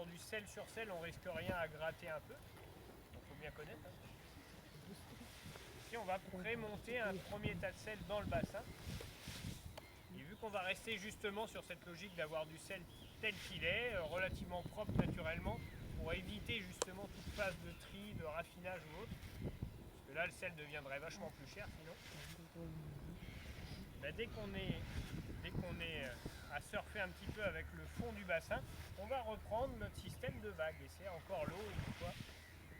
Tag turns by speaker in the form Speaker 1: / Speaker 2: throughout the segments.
Speaker 1: sur du sel sur sel, on risque rien à gratter un peu. Il faut bien connaître. Hein. Ici, on va prémonter un premier tas de sel dans le bassin. Et vu qu'on va rester justement sur cette logique d'avoir du sel tel qu'il est, relativement propre naturellement, pour éviter justement toute phase de tri, de raffinage ou autre, parce que là le sel deviendrait vachement plus cher sinon. Ben, dès qu'on est à surfer un petit peu avec le fond du bassin, on va reprendre notre système de vagues. Et c'est encore l'eau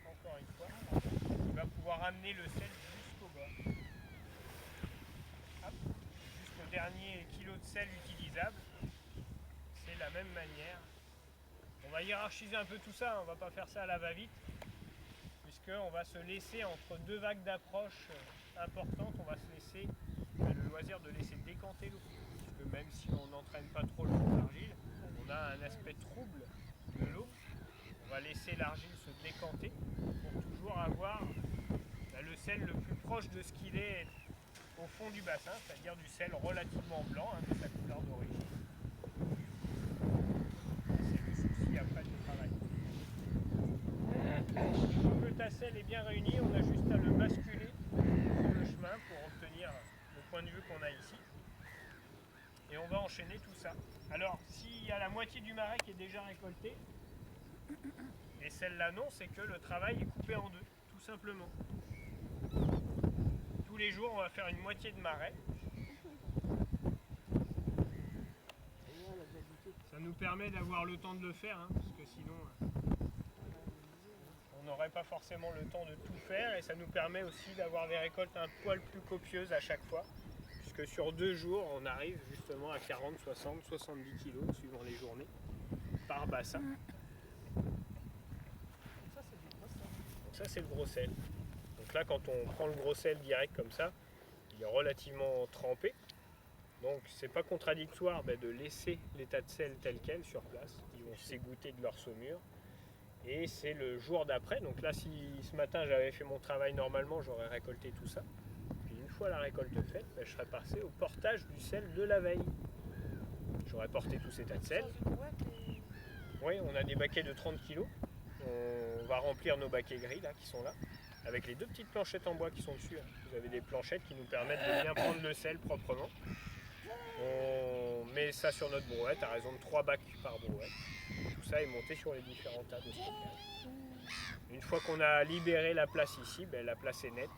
Speaker 1: encore une fois, qui va pouvoir amener le sel jusqu'au bord. Hop. Jusqu'au dernier kilo de sel utilisable. C'est la même manière. On va hiérarchiser un peu tout ça, on va pas faire ça à la va-vite, puisqu'on va se laisser entre deux vagues d'approche importantes, on va se laisser le loisir de laisser décanter l'eau. Puisque même si on n'entraîne pas trop le fond d'argile, on a un aspect trouble de l'eau. On va laisser l'argile se décanter pour toujours avoir le sel le plus proche de ce qu'il est au fond du bassin, c'est-à-dire du sel relativement blanc, hein, de sa couleur d'origine. C'est le souci après du travail. Une fois que le tas sel est bien réuni, on a juste à le basculer sur le chemin pour obtenir le point de vue qu'on a ici. Et on va enchaîner tout ça. Alors, s'il y a la moitié du marais qui est déjà récolté, et celle-là non, c'est que le travail est coupé en deux, tout simplement. Tous les jours, on va faire une moitié de marais. Ça nous permet d'avoir le temps de le faire, hein, parce que sinon, on n'aurait pas forcément le temps de tout faire. Et ça nous permet aussi d'avoir des récoltes un poil plus copieuses à chaque fois. Puisque sur 2 jours, on arrive justement à 40, 60, 70 kilos, suivant les journées, par bassin. Donc ça, c'est le gros sel. Donc là, quand on prend le gros sel direct comme ça, il est relativement trempé. Donc c'est pas contradictoire de laisser les tas de sel tels quels sur place. Ils vont s'égoutter de leur saumure. Et c'est le jour d'après. Donc là, si ce matin j'avais fait mon travail normalement, j'aurais récolté tout ça. Puis une fois la récolte faite, je serais passé au portage du sel de la veille. J'aurais porté tous ces tas de sel. Oui, on a des baquets de 30 kg. On va remplir nos baquets gris là, qui sont là, avec les 2 petites planchettes en bois qui sont dessus. Vous avez des planchettes qui nous permettent de bien prendre le sel proprement. On met ça sur notre brouette à raison de 3 bacs par brouette. Tout ça est monté sur les différents tas de stockage. Une fois qu'on a libéré la place ici, la place est nette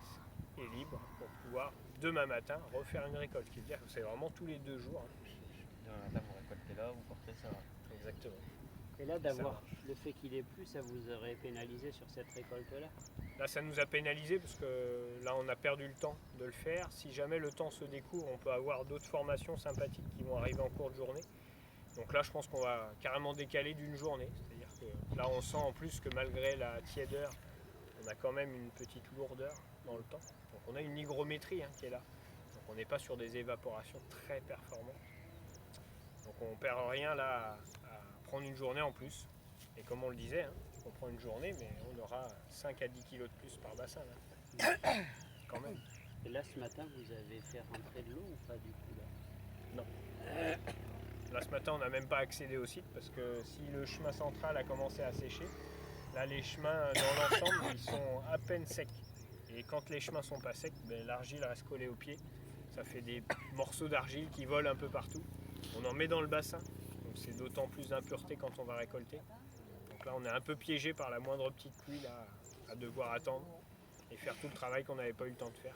Speaker 1: et libre pour pouvoir demain matin refaire une récolte. Qui veut dire que c'est vraiment tous les 2 jours.
Speaker 2: Demain matin vous récoltez là, vous portez ça.
Speaker 1: Exactement.
Speaker 3: Et là, d'avoir le fait qu'il ait plu, ça vous aurait pénalisé sur cette récolte-là?
Speaker 1: Là, ça nous a pénalisé parce que là, on a perdu le temps de le faire. Si jamais le temps se découvre, on peut avoir d'autres formations sympathiques qui vont arriver en cours de journée. Donc là, je pense qu'on va carrément décaler d'une journée. C'est-à-dire que là, on sent en plus que malgré la tiédeur, on a quand même une petite lourdeur dans le temps. Donc on a une hygrométrie qui est là. Donc on n'est pas sur des évaporations très performantes. Donc on perd rien là à prendre une journée en plus. Et comme on le disait, on prend une journée, mais on aura 5 à 10 kilos de plus par bassin. Là. Quand même.
Speaker 3: Et là, ce matin, vous avez fait rentrer de l'eau ou pas du tout là?
Speaker 1: Non. Là, ce matin, on n'a même pas accédé au site parce que si le chemin central a commencé à sécher, là, les chemins dans l'ensemble, ils sont à peine secs. Et quand les chemins sont pas secs, l'argile reste collée aux pieds. Ça fait des morceaux d'argile qui volent un peu partout. On en met dans le bassin, donc c'est d'autant plus d'impureté quand on va récolter. Donc là, on est un peu piégé par la moindre petite pluie là, à devoir attendre et faire tout le travail qu'on n'avait pas eu le temps de faire.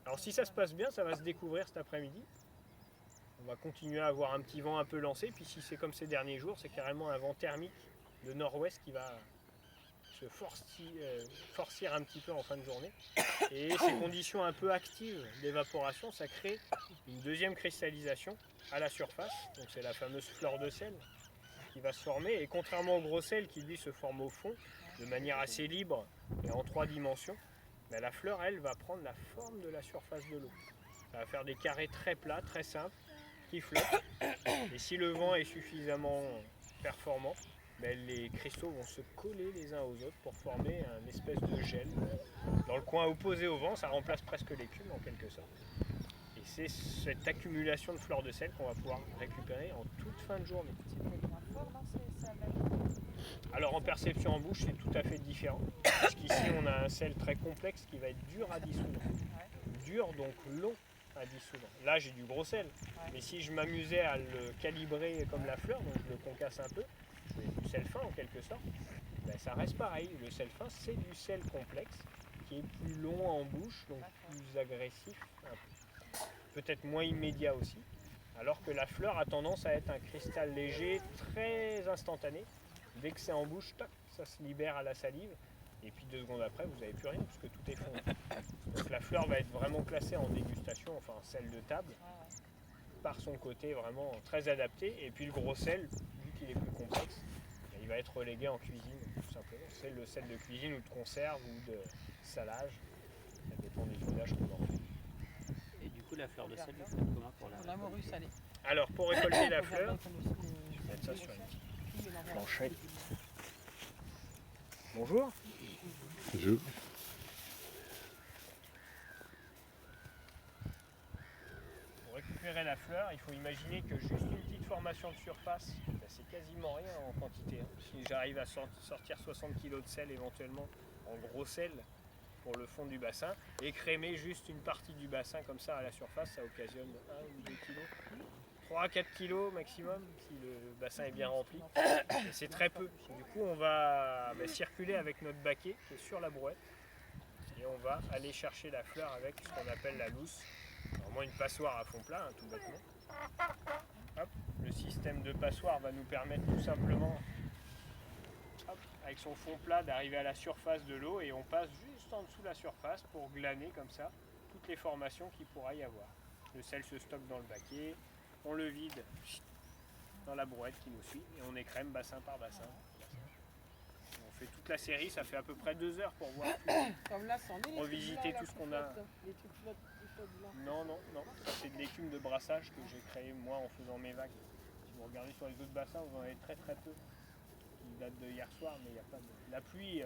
Speaker 1: Alors si ça se passe bien, ça va se découvrir cet après-midi. On va continuer à avoir un petit vent un peu lancé, puis si c'est comme ces derniers jours, c'est carrément un vent thermique de nord-ouest qui va se forcir un petit peu en fin de journée. Et ces conditions un peu actives d'évaporation, ça crée une deuxième cristallisation à la surface. Donc c'est la fameuse fleur de sel qui va se former. Et contrairement au gros sel qui lui se forme au fond de manière assez libre et en 3 dimensions, la fleur, elle, va prendre la forme de la surface de l'eau. Ça va faire des carrés très plats, très simples, qui flottent. Et si le vent est suffisamment performant, les cristaux vont se coller les uns aux autres pour former une espèce de gel. Dans le coin opposé au vent, ça remplace presque l'écume en quelque sorte. Et c'est cette accumulation de fleurs de sel qu'on va pouvoir récupérer en toute fin de journée.
Speaker 4: C'est moins fort dans
Speaker 1: Alors en perception en bouche, c'est tout à fait différent. Puisqu'ici, on a un sel très complexe qui va être dur à dissoudre. Dur, donc long à dissoudre. Là, j'ai du gros sel. Mais si je m'amusais à le calibrer comme la fleur, donc je le concasse un peu, je mets du sel fin en quelque sorte, ben, ça reste pareil. Le sel fin, c'est du sel complexe qui est plus long en bouche, donc plus agressif, peut-être moins immédiat aussi. Alors que la fleur a tendance à être un cristal léger, très instantané. Dès que c'est en bouche, tac, ça se libère à la salive. Et puis 2 secondes après, vous n'avez plus rien puisque tout est fondu. Donc la fleur va être vraiment classée en dégustation, enfin sel de table, par son côté vraiment très adapté. Et puis le gros sel, vu qu'il est plus complexe, il va être relégué en cuisine, tout simplement. C'est le sel de cuisine ou de conserve ou de salage. Ça dépend des usages qu'on en fait.
Speaker 3: Et du coup, la fleur de sel, vous faites comment pour la
Speaker 4: morue salée.
Speaker 1: Alors pour récolter la fleur, je vais mettre ça sur une petite planchette. Bonjour.
Speaker 5: Bonjour.
Speaker 1: Pour récupérer la fleur, il faut imaginer que juste une petite formation de surface, ben, c'est quasiment rien en quantité. Si j'arrive à sortir 60 kg de sel éventuellement en gros sel pour le fond du bassin, et crémer juste une partie du bassin comme ça à la surface, ça occasionne 1 ou 2 kg. 3 à 4 kg maximum si le bassin est bien rempli. Et c'est très peu. Du coup, on va circuler avec notre baquet qui est sur la brouette et on va aller chercher la fleur avec ce qu'on appelle la lousse. Vraiment une passoire à fond plat, tout bêtement. Hop. Le système de passoire va nous permettre tout simplement, hop, avec son fond plat, d'arriver à la surface de l'eau et on passe juste en dessous de la surface pour glaner comme ça toutes les formations qu'il pourra y avoir. Le sel se stocke dans le baquet. On le vide dans la brouette qui nous suit et on écrème bassin par bassin. On fait toute la série, ça fait à peu près 2 heures pour voir
Speaker 4: Comme là, c'en est les
Speaker 1: revisiter
Speaker 4: trucs
Speaker 1: tout ce qu'on a.
Speaker 4: Les trucs flottes blancs.
Speaker 1: Non, ça c'est de l'écume de brassage que j'ai créé moi en faisant mes vagues. Si vous regardez sur les autres bassins, vous en avez très très peu qui datent de hier soir, mais il n'y a pas de... La pluie,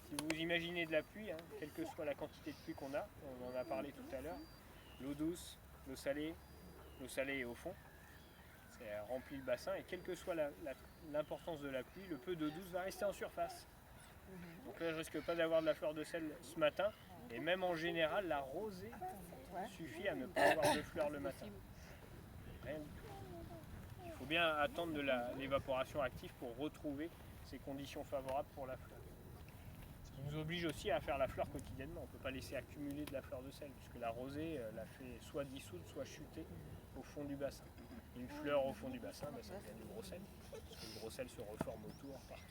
Speaker 1: si vous imaginez de la pluie, quelle que soit la quantité de pluie qu'on a, on en a parlé tout à l'heure, l'eau douce, l'eau salée est au fond, c'est rempli le bassin et quelle que soit l'importance de la pluie, le peu d'eau douce va rester en surface. Donc là je risque pas d'avoir de la fleur de sel ce matin et même en général la rosée suffit à ne pas avoir de fleurs le matin. Rien du tout. Il faut bien attendre de l'évaporation active pour retrouver ces conditions favorables pour la fleur. Ce qui nous oblige aussi à faire la fleur quotidiennement. On ne peut pas laisser accumuler de la fleur de sel puisque la rosée la fait soit dissoudre, soit chuter au fond du bassin. Une fleur au fond du bassin, ça devient du gros sel. Parce que le gros sel se reforme autour partout.